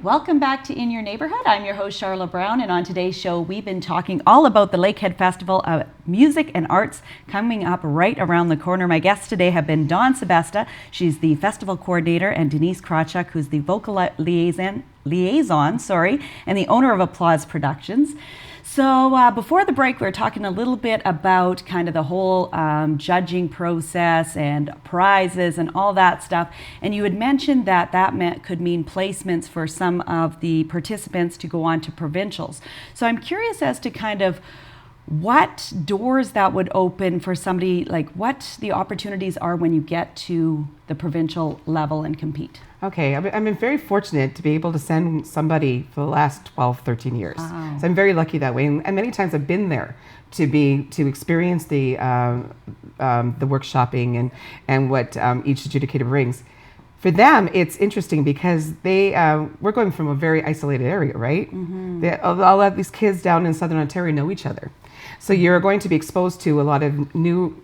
Welcome back to In Your Neighborhood. I'm your host, Charlotte Brown, and on today's show, we've been talking all about the Lakehead Festival of Music and Arts coming up right around the corner. My guests today have been Dawn Sebesta. She's the festival coordinator, and Denise Krawchuk, who's the vocal liaison, and the owner of Applause Productions. So before the break, we were talking a little bit about kind of the whole judging process and prizes and all that stuff. And you had mentioned that could mean placements for some of the participants to go on to provincials. So I'm curious as to kind of what doors that would open for somebody, like what the opportunities are when you get to the provincial level and compete. Okay, I've been very fortunate to be able to send somebody for the last 12, 13 years. Wow. So I'm very lucky that way. And many times I've been there to experience the workshopping and what each adjudicator brings. For them, it's interesting because we're going from a very isolated area, right? Mm-hmm. All of these kids down in Southern Ontario know each other. So you're going to be exposed to a lot of new,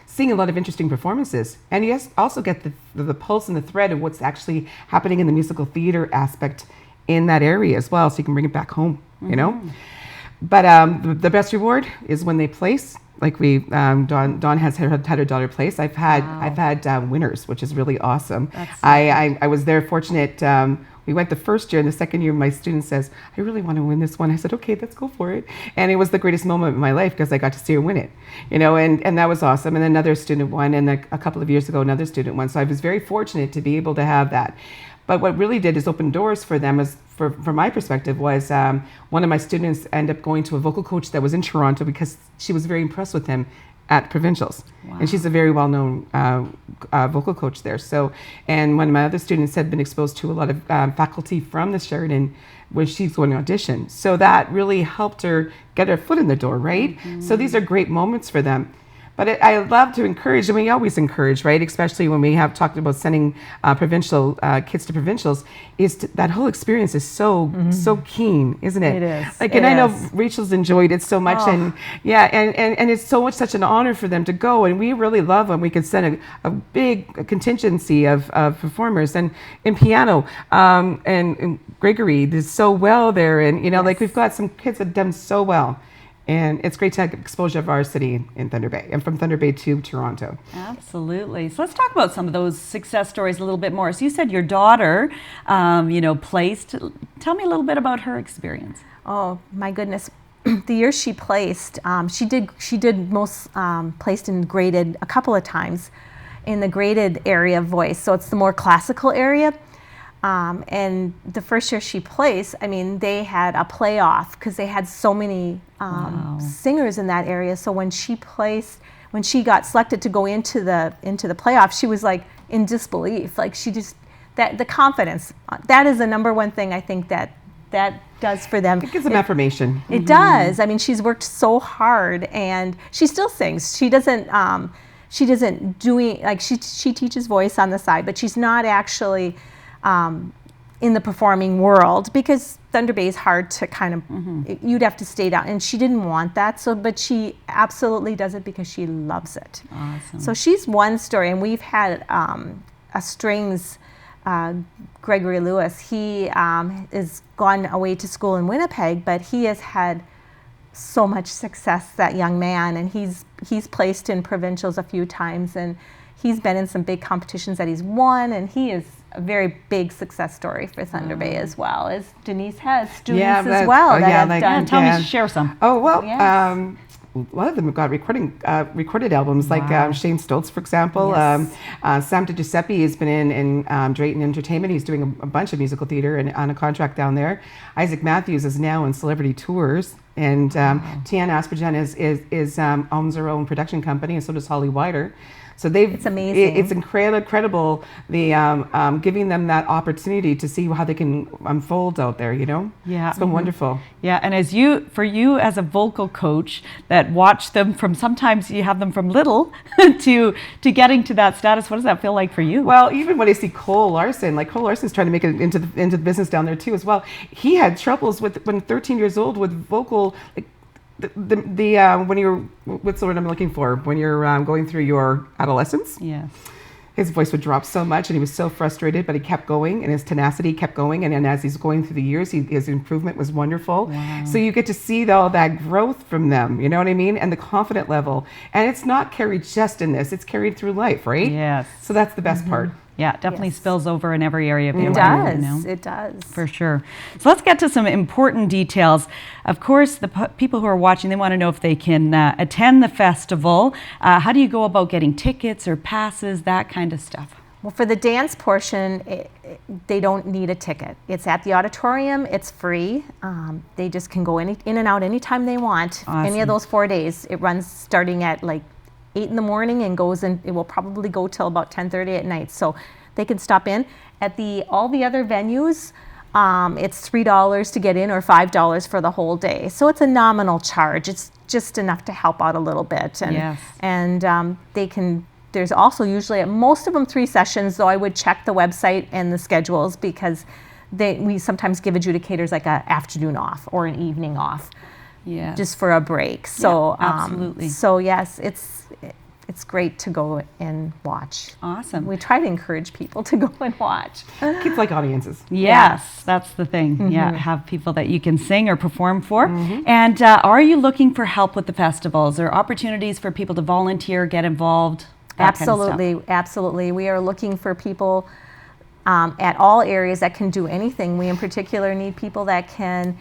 seeing a lot of interesting performances. And you also get the pulse and the thread of what's actually happening in the musical theater aspect in that area as well, so you can bring it back home, you know? But the best reward is when they place. Like Dawn has had her daughter place. I've had winners, which is really awesome. I was there fortunate. We went the first year, and the second year, my student says, "I really want to win this one." I said, "Okay, let's go for it." And it was the greatest moment of my life because I got to see her win it, you know, and that was awesome. And another student won, and a couple of years ago, another student won. So I was very fortunate to be able to have that. But what really did is open doors for them, from my perspective, was one of my students ended up going to a vocal coach that was in Toronto because she was very impressed with him at provincials. Wow. And she's a very well-known vocal coach there. So, and one of my other students had been exposed to a lot of faculty from the Sheridan when she's going to audition. So that really helped her get her foot in the door, right? Mm-hmm. So these are great moments for them. But I love to encourage, and we always encourage, right? Especially when we have talked about sending provincial kids to provincials, that whole experience is so keen, isn't it? It is. And I know Rachel's enjoyed it so much, and it's such an honor for them to go, and we really love when we can send a big contingency of performers, and in piano, and Gregory did so well there, and like we've got some kids that have done so well. And it's great to have exposure of our city in Thunder Bay and from Thunder Bay to Toronto. Absolutely. So let's talk about some of those success stories a little bit more. So you said your daughter, placed. Tell me a little bit about her experience. Oh, my goodness. The year she placed, she did most placed in graded a couple of times in the graded area of voice. So it's the more classical area. And the first year she placed, they had a playoff because they had so many singers in that area. So when she got selected to go into the playoff, she was like in disbelief. Like the confidence, that is the number one thing I think that does for them. It gives them affirmation. It does. She's worked so hard, and she still sings. She doesn't she teaches voice on the side, but she's not actually in the performing world because Thunder Bay is hard to kind of, you'd have to stay down, and she didn't want that. But she absolutely does it because she loves it. Awesome. So she's one story, and we've had a strings, Gregory Lewis. He is gone away to school in Winnipeg, but he has had so much success, that young man, and he's placed in provincials a few times, and he's been in some big competitions that he's won, and he is a very big success story for Thunder Bay as well, as Denise has students as well that have done. Tell me, share some. Oh, well, yes. A lot of them have got recorded albums, like Shane Stoltz, for example. Yes. Sam DiGiuseppe has been in Drayton Entertainment. He's doing a bunch of musical theater and on a contract down there. Isaac Matthews is now in celebrity tours. And Tiana Aspergen owns her own production company, and so does Holly Wider. So it's amazing. It's incredible. The giving them that opportunity to see how they can unfold out there. Yeah, it's been wonderful. Yeah, and for you as a vocal coach that watch them from, sometimes you have them from little to getting to that status. What does that feel like for you? Well, even when I see Cole Larson's trying to make it into the business down there too as well. He had troubles when 13 years old with vocal. When you're, what's the word I'm looking for? When you're going through your adolescence. Yes. his voice would drop so much, and he was so frustrated, but he kept going, and his tenacity kept going. And then as he's going through the years, his improvement was wonderful. Wow. So you get to see all that growth from them, you know what I mean? And the confident level. And it's not carried just in this, it's carried through life, right? Yes. So that's the best part. Yeah, definitely Yes. spills over in every area of their It life. does. You know? It does. For sure. So let's get to some important details. Of course, the people who are watching, they want to know if they can attend the festival. How do you go about getting tickets or passes, that kind of stuff? Well, for the dance portion, they don't need a ticket. It's at the auditorium. It's free. They just can go in and out anytime they want. Any Awesome. of those 4 days. It runs starting at like 8 in the morning and goes in. It will probably go till about 10:30 at night. So they can stop in. At all the other venues, it's $3 to get in or $5 for the whole day. So it's a nominal charge. It's just enough to help out a little bit. And, Yes. and they can. There's also usually at most of them 3 sessions. Though I would check the website and the schedules because we sometimes give adjudicators like an afternoon off or an evening off. Yeah. Just for a break. So Yeah, absolutely. So yes, it's great to go and watch. Awesome. We try to encourage people to go and watch. Kids like audiences. Yes, that's the thing. Yeah, have people that you can sing or perform for. And are you looking for help with the festivals or opportunities for people to volunteer, get involved? that kind of stuff? Absolutely, absolutely. We are looking for people at all areas that can do anything. We in particular need people that can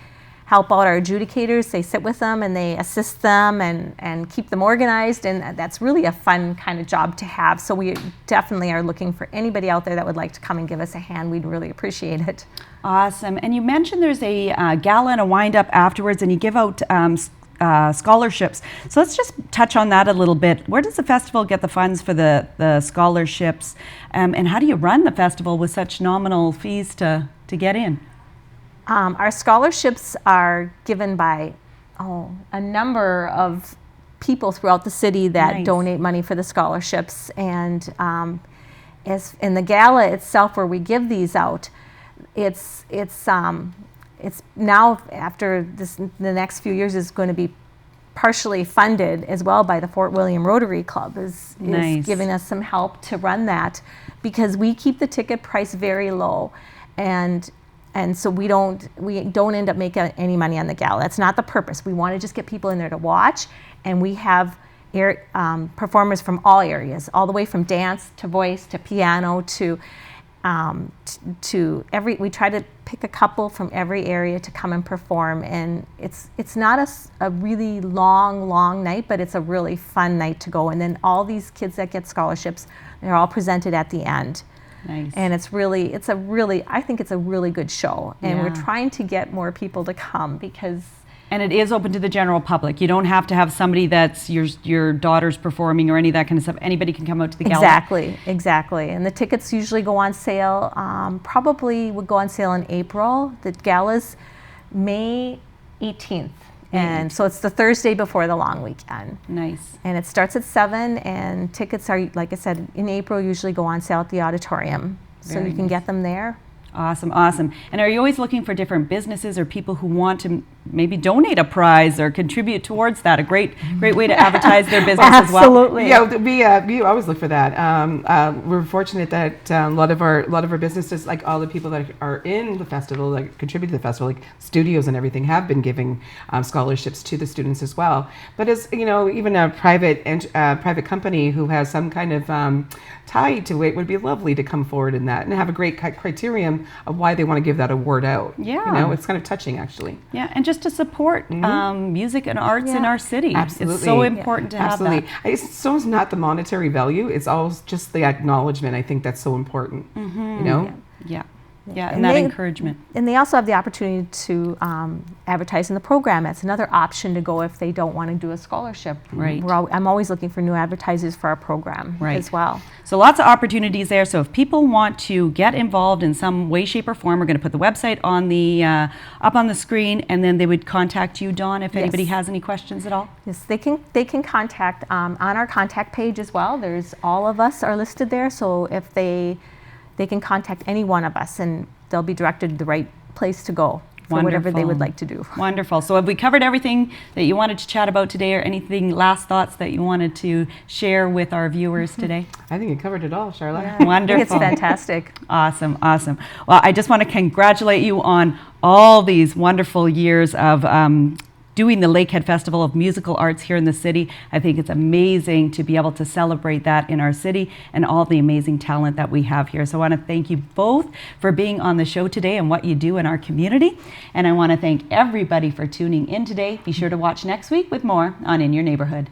help out our adjudicators. They sit with them and they assist them and keep them organized, and that's really a fun kind of job to have. So we definitely are looking for anybody out there that would like to come and give us a hand. We'd really appreciate it. Awesome. And you mentioned there's a gala and a wind-up afterwards, and you give out scholarships. So let's just touch on that a little bit. Where does the festival get the funds for the scholarships? And how do you run the festival with such nominal fees to get in? Our scholarships are given by a number of people throughout the city that Nice. donate money for the scholarships. And as in the gala itself, where we give these out, it's now after the next few years is going to be partially funded as well by the Fort William Rotary Club is Nice. giving us some help to run that, because we keep the ticket price very low, and so we don't end up making any money on the gala. That's not the purpose. We want to just get people in there to watch, and we have performers from all areas, all the way from dance to voice to piano to every. We try to pick a couple from every area to come and perform, and it's not a really long night, but it's a really fun night to go. And then all these kids that get scholarships, they're all presented at the end. Nice. And I think it's a really good show, and we're Yeah. trying to get more people to come because And it is open to the general public. You don't have to have somebody that's your daughter's performing or any of that kind of stuff. Anybody can come out to the gala. Exactly. And the tickets usually go on sale, probably would go on sale in April. The gala's May 18th. And so it's the Thursday before the long weekend. Nice. And it starts at 7, and tickets are, like I said, in April usually go on sale at the auditorium. So Very you can get them there. Awesome. And are you always looking for different businesses or people who want to maybe donate a prize or contribute towards that? A great way to advertise their business as well. Absolutely. Yeah, we always look for that. We're fortunate that a lot of our businesses, like all the people that are in the festival, like contribute to the festival, like studios and everything, have been giving scholarships to the students as well. But as you know, even a private company who has some kind of tie to it would be lovely to come forward in that and have a great criterion of why they want to give that award out. Yeah. You know, it's kind of touching actually. Yeah, and just to support music and arts in Yeah. our city. Absolutely. It's so important to have Absolutely. that. So is not the monetary value. It's always just the acknowledgement. I think that's so important. You know? Yeah. Yeah, and And that they- encouragement. And they also have the opportunity to advertise in the program. That's another option to go if they don't want to do a scholarship. Right. I'm always looking for new advertisers for our program Right. as well. So lots of opportunities there. So if people want to get involved in some way, shape, or form, we're going to put the website on the up on the screen, and then they would contact you, Dawn, if anybody has any questions at all. Yes, they can contact on our contact page as well. There's all of us are listed there. So if they can contact any one of us, and they'll be directed to the right place to go for whatever they would Wonderful. like to do. Wonderful. So have we covered everything that you wanted to chat about today, or anything, last thoughts that you wanted to share with our viewers today? I think you covered it all, Charlotte. I think Wonderful. it's fantastic. Awesome, awesome. Well, I just want to congratulate you on all these wonderful years of doing the Lakehead Festival of Musical Arts here in the city. I think it's amazing to be able to celebrate that in our city and all the amazing talent that we have here. So I want to thank you both for being on the show today and what you do in our community. And I want to thank everybody for tuning in today. Be sure to watch next week with more on In Your Neighborhood.